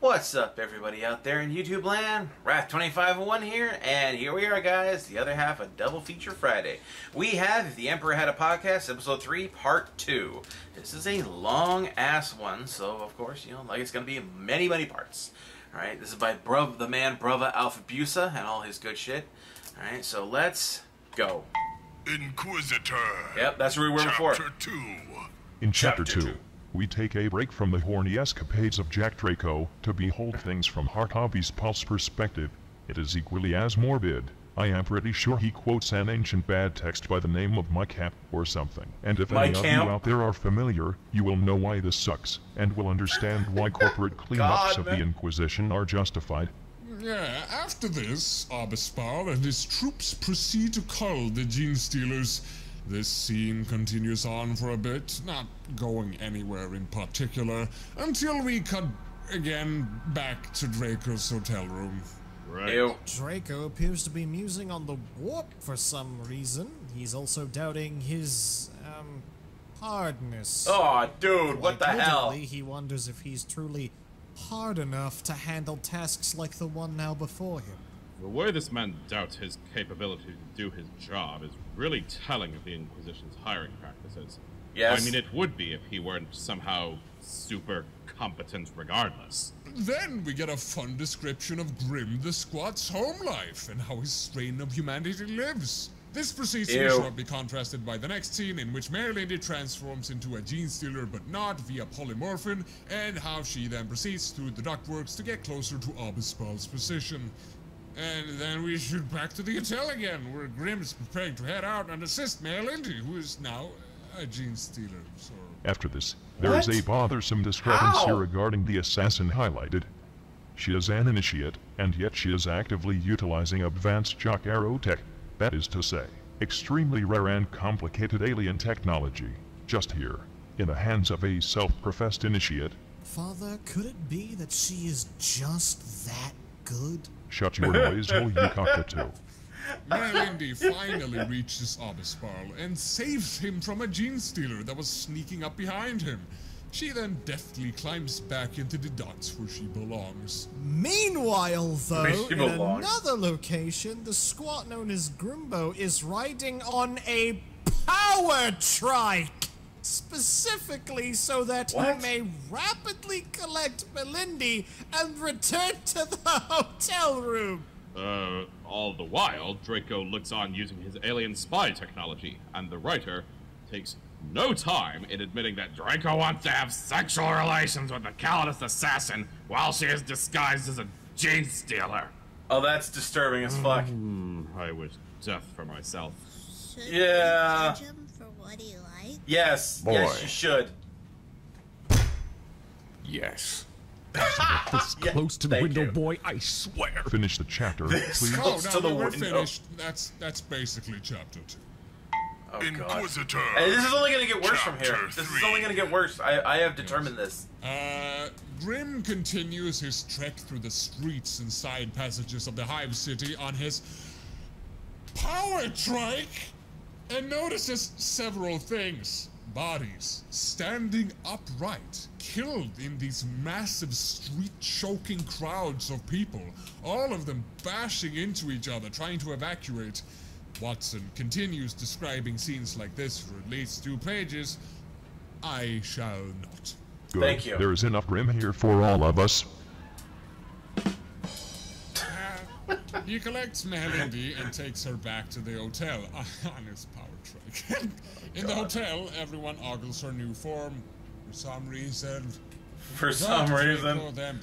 What's up, everybody out there in YouTube land? Wrath2501 here, and here we are, guys, the other half of Double Feature Friday. We have If the Emperor Had a Podcast, Episode 3, Part 2. This is a long-ass one, so, of course, like it's going to be many, many parts. Alright, this is by the man Brava Alphabusa and all his good shit. Alright, so let's go. Inquisitor. Yep, that's where we were before. Chapter 2. In Chapter 2, we take a break from the horny escapades of Jack Draco to behold things from Harkabi's pulse perspective. It is equally as morbid. I am pretty sure he quotes an ancient bad text by the name of my camp or something. And if any of you out there are familiar, you will know why this sucks, and will understand why corporate cleanups of the Inquisition are justified. Yeah, after this, Abispal and his troops proceed to cull the Gene Stealers. This scene continues on for a bit, not going anywhere in particular, until we cut again back to Draco's hotel room. Right. Ew. Draco appears to be musing on the warp for some reason. He's also doubting his, hardness. Oh, dude, what the hell? He wonders if he's truly hard enough to handle tasks like the one now before him. The way this man doubts his capability to do his job is really telling of the Inquisition's hiring practices. Yes. I mean, it would be if he weren't somehow super competent regardless. Then we get a fun description of Grim the Squat's home life and how his strain of humanity lives. This proceeds to be shortly contrasted by the next scene in which Marylindy transforms into a Gene Stealer but not via polymorphin, and how she then proceeds through the ductworks to get closer to Abispal's position. And then we shoot back to the hotel again, where Grim's preparing to head out and assist Marylindy, who is now a Gene Stealer. So... After this, there is a bothersome discrepancy regarding the assassin highlighted. She is an initiate, and yet she is actively utilizing advanced jock arrow tech. That is to say, extremely rare and complicated alien technology, just here, in the hands of a self-professed initiate. Father, could it be that she is just that good? Shut your noise, hole, you cockatoo. Marylindy finally reaches Abispal and saves him from a Gene Stealer that was sneaking up behind him. She then deftly climbs back into the ducts where she belongs. Meanwhile, though, in another location, the squat known as Grimbo is riding on a power trike! Specifically so that he may rapidly collect Melindy and return to the hotel room. All the while, Draco looks on using his alien spy technology, and the writer takes no time in admitting that Draco wants to have sexual relations with the Calidus assassin while she is disguised as a Gene Stealer. Oh, that's disturbing as fuck. I wish death for myself. Should we judge him for what he likes? Yes, yes, you should. Yes. This close to the window, boy, I swear. Finish the chapter, please. Oh, now we're finished. That's basically chapter 2. Oh, Inquisitor. God. Hey, this is only gonna get worse from here. This is only gonna get worse. I have determined this. Grim continues his trek through the streets and side passages of the Hive City on his power trike and notices several things. Bodies standing upright, killed in these massive street-choking crowds of people, all of them bashing into each other, trying to evacuate. Watson continues describing scenes like this for at least 2 pages. I shall not. Good. Thank you. There is enough room here for all of us. He collects Marylindy and takes her back to the hotel on his power trike. In the hotel, everyone ogles her new form. For some reason.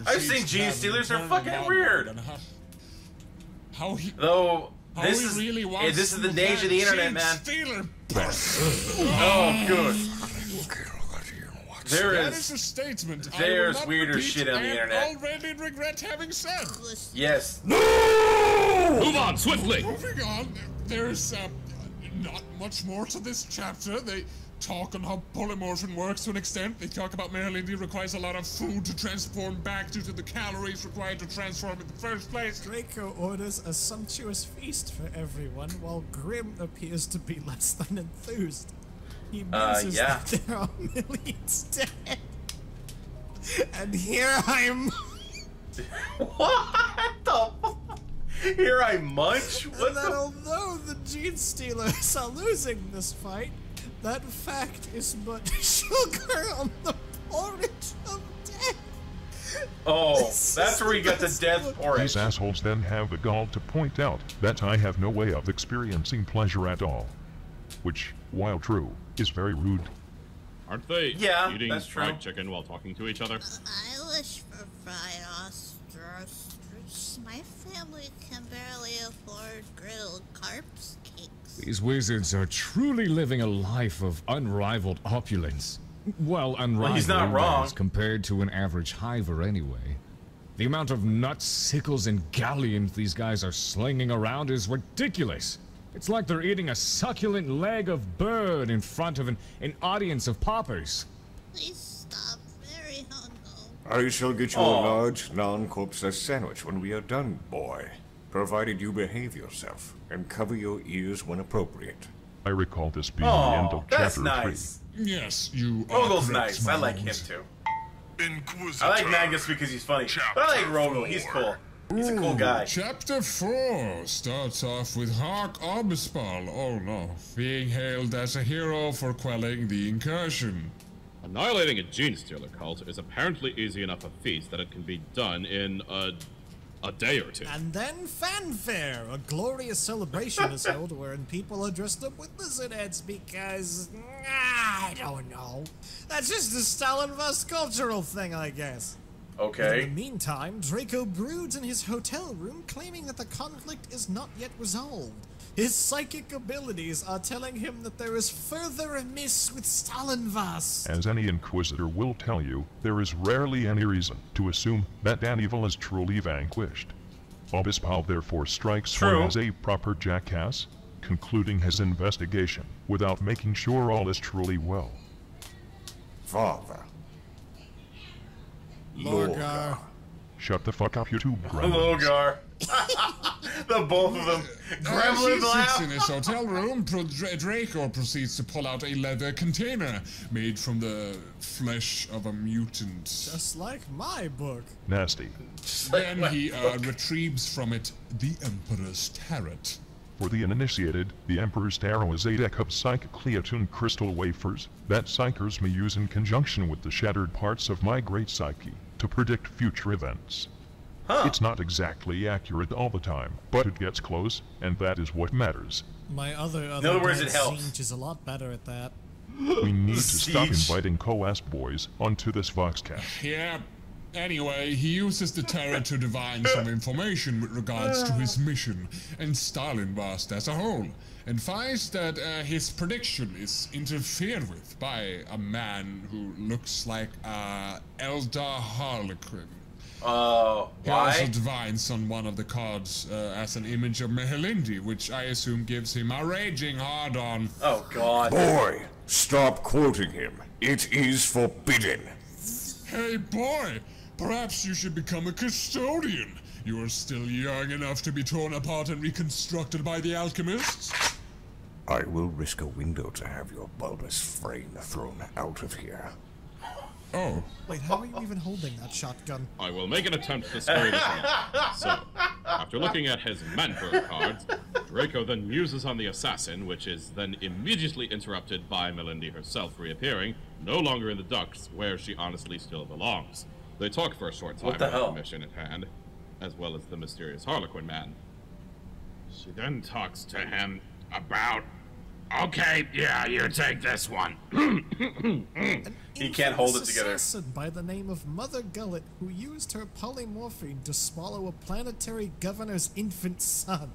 I've seen Gene Stealers, they're fucking weird. This is the days of the internet, man. Oh, good. There's weirder shit on the internet. Already regret having said. Yes. No! Move on, swiftly! Moving on, there's not much more to this chapter. They talk on how polymorphin works to an extent. They talk about Marylindy requires a lot of food to transform back due to the calories required to transform in the first place. Draco orders a sumptuous feast for everyone, while Grim appears to be less than enthused. He muses that there are millions dead. And here I'm What the fuck? Here I munch? What And that although the Gene Stealers are losing this fight, that fact is but sugar on the porridge of death. Oh, that's where you got the death porridge. These assholes then have the gall to point out that I have no way of experiencing pleasure at all. Which, while true, is very rude. Aren't they eating that's true. fried chicken while talking to each other? I wish for fried oysters. My family can barely afford grilled carps cakes. These wizards are truly living a life of unrivaled opulence. Well, unrivaled he's not wrong. as compared to an average hiver anyway. The amount of nuts, sickles, and galleons these guys are slinging around is ridiculous. It's like they're eating a succulent leg of bird in front of an audience of paupers. Please stop. Very hungry. I shall get you a large, non-corpse sandwich when we are done, boy. Provided you behave yourself and cover your ears when appropriate. I recall this being the end of that's chapter nice. 3. Yes, you are Rogel's correct, nice. I like him Miles. too. Inquisitor. I like Magus because he's funny. But I like Rogel. He's cool. He's a cool guy. Chapter 4 starts off with Hark Obespal, oh no, being hailed as a hero for quelling the incursion. Annihilating a gene stealer cult is apparently easy enough a feat that it can be done in a day or two. And then fanfare, a glorious celebration is held wherein people are dressed up with lizard heads because, I don't know. That's just a Stalinvast cultural thing, I guess. Okay. In the meantime, Draco broods in his hotel room, claiming that the conflict is not yet resolved. His psychic abilities are telling him that there is further amiss with Stalinvast. As any Inquisitor will tell you, there is rarely any reason to assume that an evil is truly vanquished. Obispal therefore strikes one as a proper jackass, concluding his investigation without making sure all is truly well. Father. Lorgar. Shut the fuck up, you two gremlins. Logar. The both of them. As he Gremlins sits laugh. in his hotel room, Draco proceeds to pull out a leather container made from the flesh of a mutant. Just like my book. Nasty. Then he retrieves from it the Emperor's Tarot. For the uninitiated, the Emperor's Tarot is a deck of psychically attuned crystal wafers that psychers may use in conjunction with the shattered parts of my great psyche to predict future events. It's not exactly accurate all the time, but it gets close, and that is what matters. My other In other words, guy, it helps. Zinch, is a lot better at that. We need to stop Siege. inviting co-ask boys onto this Voxcast. Yeah. Anyway, he uses the Tarot to divine some information with regards to his mission and Stalinvast as a whole, and finds that his prediction is interfered with by a man who looks like Eldar Harlequin. He also Why? divines on one of the cards as an image of Mehelindi, which I assume gives him a raging hard-on. Oh, God. Boy, stop quoting him. It is forbidden. Hey boy, perhaps you should become a custodian. You are still young enough to be torn apart and reconstructed by the alchemists. I will risk a window to have your bulbous frame thrown out of here. Oh, Wait, how are you even holding that shotgun? I will make an attempt to spare this one. So, after looking at his Manberg cards, Draco then muses on the assassin, which is then immediately interrupted by Melindy herself reappearing, no longer in the ducts, where she honestly still belongs. They talk for a short time What the about hell? the mission at hand, as well as the mysterious Harlequin man. She then talks to him about, okay, yeah, you take this one. He can't hold it together. Assassin by the name of Mother Gullet, who used her polymorphine to swallow a planetary governor's infant son.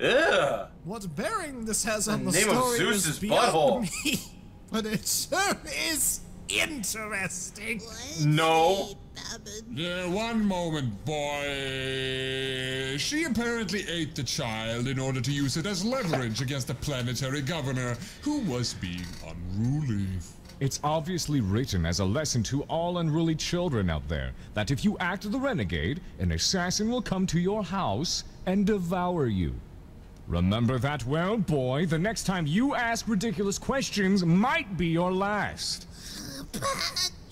Ugh. What bearing this has on the name of story Zeus's is beyond butthole. me, but it sure is interesting. No. yeah, one moment, boy. She apparently ate the child in order to use it as leverage against the planetary governor, who was being unruly. It's obviously written as a lesson to all unruly children out there that if you act the renegade, an assassin will come to your house and devour you. Remember that well, boy. The next time you ask ridiculous questions might be your last.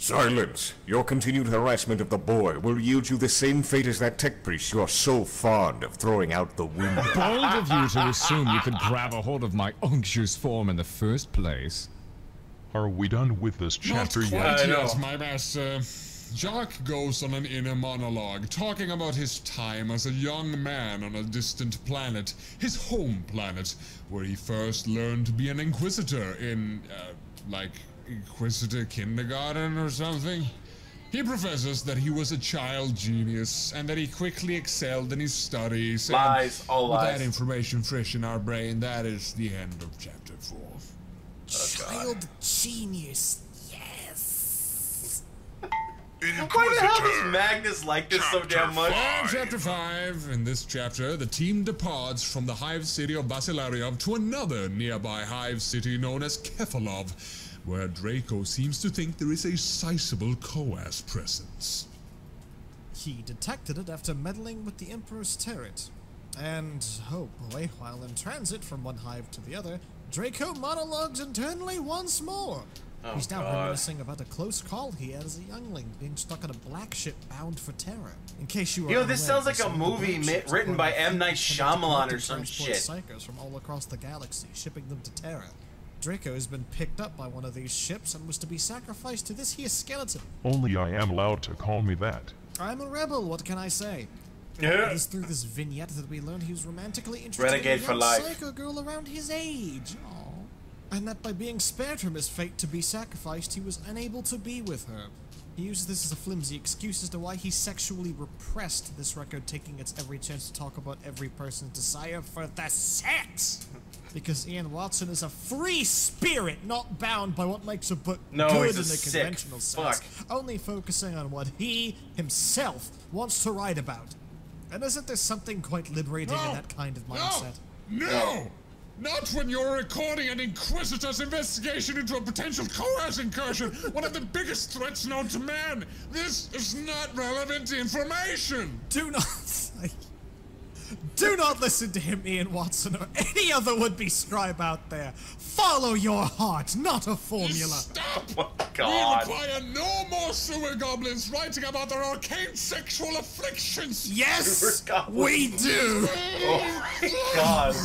Silence! Your continued harassment of the boy will yield you the same fate as that tech priest you are so fond of throwing out the window. Bold of you to assume you could grab a hold of my unctuous form in the first place. Are we done with this chapter Not yet? quite yet, my master. Jacques goes on an inner monologue, talking about his time as a young man on a distant planet, his home planet, where he first learned to be an inquisitor in, like, Inquisitor Kindergarten or something. He professes that he was a child genius and that he quickly excelled in his studies. Lies, all with lies. that information fresh in our brain, that is the end of chapter 4. Child genius, yes. Why the hell does Magnus like this so damn much? And chapter 5. In this chapter, the team departs from the hive city of Basilariov to another nearby hive city known as Kefalov, where Draco seems to think there is a sizable Coas presence. He detected it after meddling with the Emperor's turret. And, oh boy, while in transit from one hive to the other, Draco monologues internally once more. Oh, He's now God. reminiscing about a close call he had as a youngling, being stuck on a black ship bound for Terra. In case you were Yo, this unaware, sounds like a some of the movie black ships written were by on M. Night intended to Shyamalan collect or and some transport shit. psychos from all across the galaxy, shipping them to Terra. Draco has been picked up by one of these ships and was to be sacrificed to this here skeleton. Only I am allowed to call me that. I'm a rebel, what can I say? Yeah. It is through this vignette that we learned he was romantically interested Renegade in a for young life. psycho girl around his age. Aww. And that by being spared from his fate to be sacrificed, he was unable to be with her. He uses this as a flimsy excuse as to why he sexually repressed this record, taking its every chance to talk about every person's desire for the sex. Because Ian Watson is a free spirit, not bound by what makes a book No, good he's a in the sick conventional sense, fuck. only focusing on what he himself wants to write about. And isn't there something quite liberating in that kind of mindset? No! Not when you're recording an Inquisitor's investigation into a potential Coas incursion, one of the biggest threats known to man! This is not relevant information! Do not listen to him, Ian Watson, or any other would-be scribe out there. Follow your heart, not a formula. Stop! Oh, We God. require no more sewer goblins writing about their arcane sexual afflictions! Yes, Goblins. we do. Oh my God.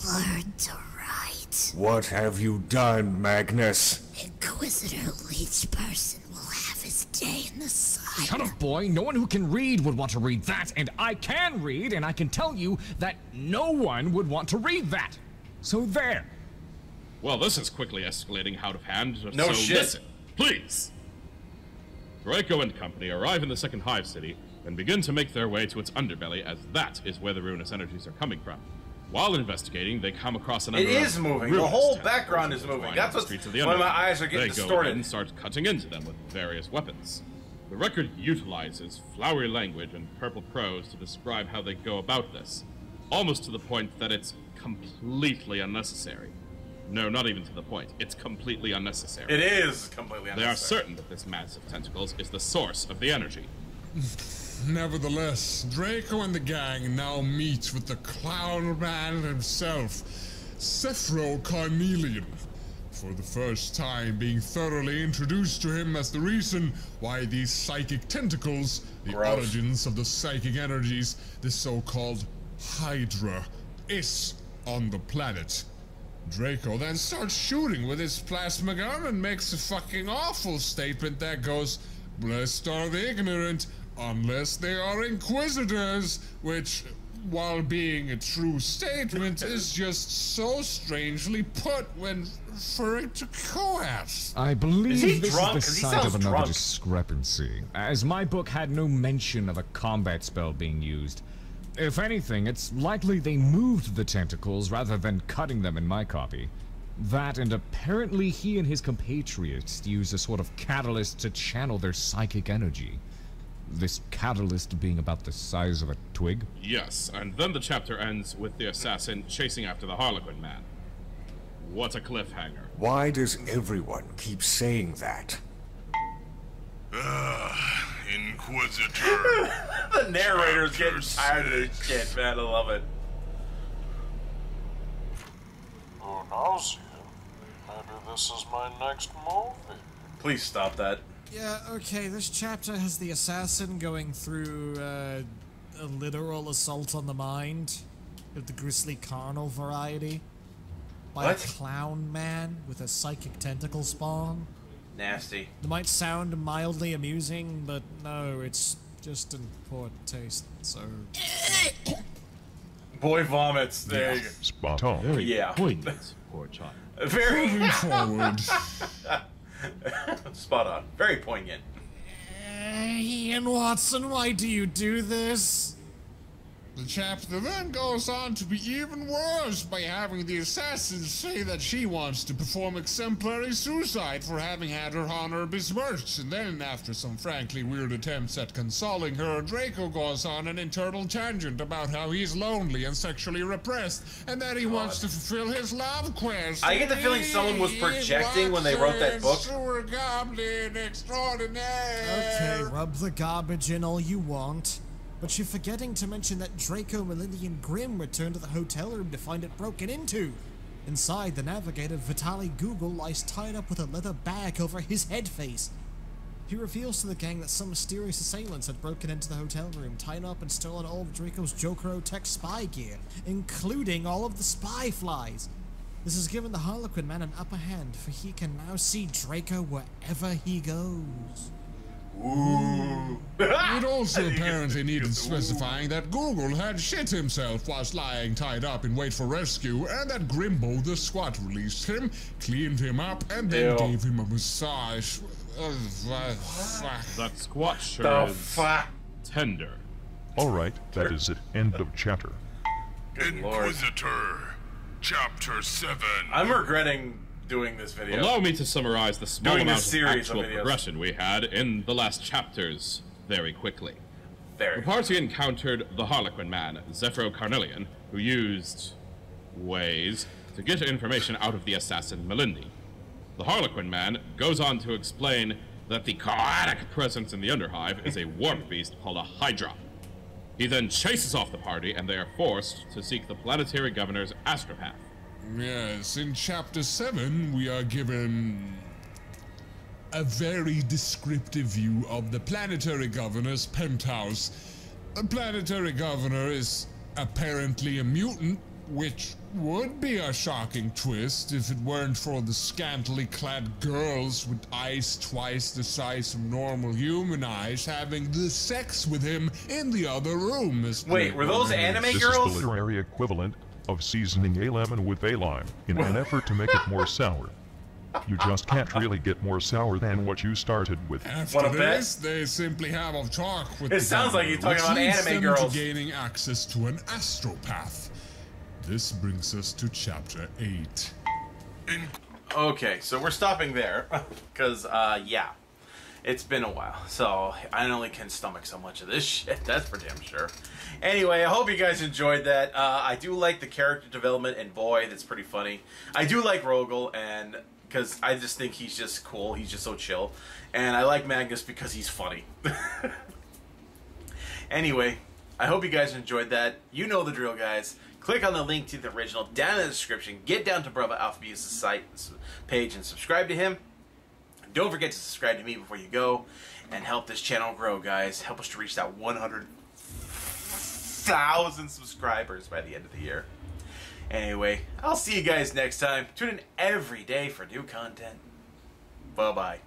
Learn to write. What have you done, Magnus? Inquisitor Leech Person will have his day in the sun. Shut up, boy. No one who can read would want to read that, and I can read, and I can tell you that no one would want to read that. So there. Well, this is quickly escalating out of hand. No so shit. Listen, please. Draco and company arrive in the second hive city and begin to make their way to its underbelly, as that is where the ruinous energies are coming from. While investigating, they come across a number It is of moving. The ruinous whole tentacles background is that moving. line That's the what's. streets of the One of my underbelly. eyes are getting They distorted. go in and start cutting into them with various weapons. The record utilizes flowery language and purple prose to describe how they go about this, almost to the point that it's completely unnecessary. No, not even to the point. It's completely unnecessary. It is completely They are unnecessary. certain that this mass of tentacles is the source of the energy. Nevertheless, Draco and the gang now meet with the clown man himself, Cephro Carnelian, for the first time being thoroughly introduced to him as the reason why these psychic tentacles, the Gross. origins of the psychic energies, this so-called Hydra, is on the planet. Draco then starts shooting with his plasma gun and makes a fucking awful statement that goes, "Blessed are the ignorant, unless they are inquisitors," which, while being a true statement, is just so strangely put when referring to Coas. I believe Is he this drunk? is 'Cause the he site sounds of another drunk. discrepancy, as my book had no mention of a combat spell being used. If anything, it's likely they moved the tentacles rather than cutting them in my copy. That, and apparently he and his compatriots used a sort of catalyst to channel their psychic energy. This catalyst being about the size of a twig. Yes, and then the chapter ends with the assassin chasing after the Harlequin man. What a cliffhanger. Why does everyone keep saying that? Inquisitor. The narrator's getting tired of this shit, man. I love it. Who knows yet? Maybe this is my next movie. Please stop that. Yeah, okay, this chapter has the assassin going through a literal assault on the mind of the grisly carnal variety by What? a clown man with a psychic tentacle spawn. Nasty. It might sound mildly amusing, but no, it's just in poor taste, so... Boy vomits. There you go. Spot on. Yeah. Poignant, poor child. Very Moving forward. spot on. Very poignant. Ian Watson, why do you do this? The chapter then goes on to be even worse by having the assassin say that she wants to perform exemplary suicide for having had her honor besmirched, and then after some frankly weird attempts at consoling her, Draco goes on an internal tangent about how he's lonely and sexually repressed, and that he wants to fulfill his love quest. I get the feeling someone was projecting when they wrote that book. Sewer goblin extraordinaire. Okay, rub the garbage in all you want. But you're forgetting to mention that Draco, Melindy, and Grimm returned to the hotel room to find it broken into. Inside, the navigator, Vitaly Google, lies tied up with a leather bag over his head face. He reveals to the gang that some mysterious assailants had broken into the hotel room, tied up and stolen all of Draco's Jokero Tech spy gear, including all of the spy flies. This has given the Harlequin man an upper hand, for he can now see Draco wherever he goes. Ooh. It also apparently needed specifying that Google had shit himself whilst lying tied up in wait for rescue, and that Grimbo the squat released him, cleaned him up, and then Ew. gave him a massage. That squat The sure is fuck? tender. Alright, that is it. End of chapter. Good lord. Inquisitor, Chapter 7. I'm regretting doing this video. Allow me to summarize the small Doing amount this of series of actual videos. progression we had in the last chapters very quickly. There. The party encountered the Harlequin man, Zephyro Carnelian, who used ways to get information out of the assassin Melindy. The Harlequin man goes on to explain that the chaotic presence in the Underhive is a warp beast called a Hydra. He then chases off the party, and they are forced to seek the planetary governor's astropath. Yes, in Chapter 7, we are given a very descriptive view of the planetary governor's penthouse. The planetary governor is apparently a mutant, which would be a shocking twist if it weren't for the scantily clad girls with eyes twice the size of normal human eyes having the sex with him in the other room. Wait, were those anime This girls? is the literary equivalent of seasoning a lemon with a lime in an effort to make it more sour. You just can't really get more sour than what you started with. After Wanna bet? this, they simply have a talk with It the sounds like governor, you're talking which about leads anime them girls. to gaining access to an astropath. This brings us to Chapter 8. Okay, so we're stopping there. Because, yeah. It's been a while. So, I only can stomach so much of this shit. That's for damn sure. Anyway, I hope you guys enjoyed that. I do like the character development, and boy, that's pretty funny. I do like Rogel, and... because I just think he's just cool. He's just so chill. And I like Magnus because he's funny. Anyway, I hope you guys enjoyed that. You know the drill, guys. Click on the link to the original down in the description. Get down to Bravo Alphabeus' site page and subscribe to him. Don't forget to subscribe to me before you go. And help this channel grow, guys. Help us to reach that 100,000 subscribers by the end of the year. Anyway, I'll see you guys next time. Tune in every day for new content. Bye-bye.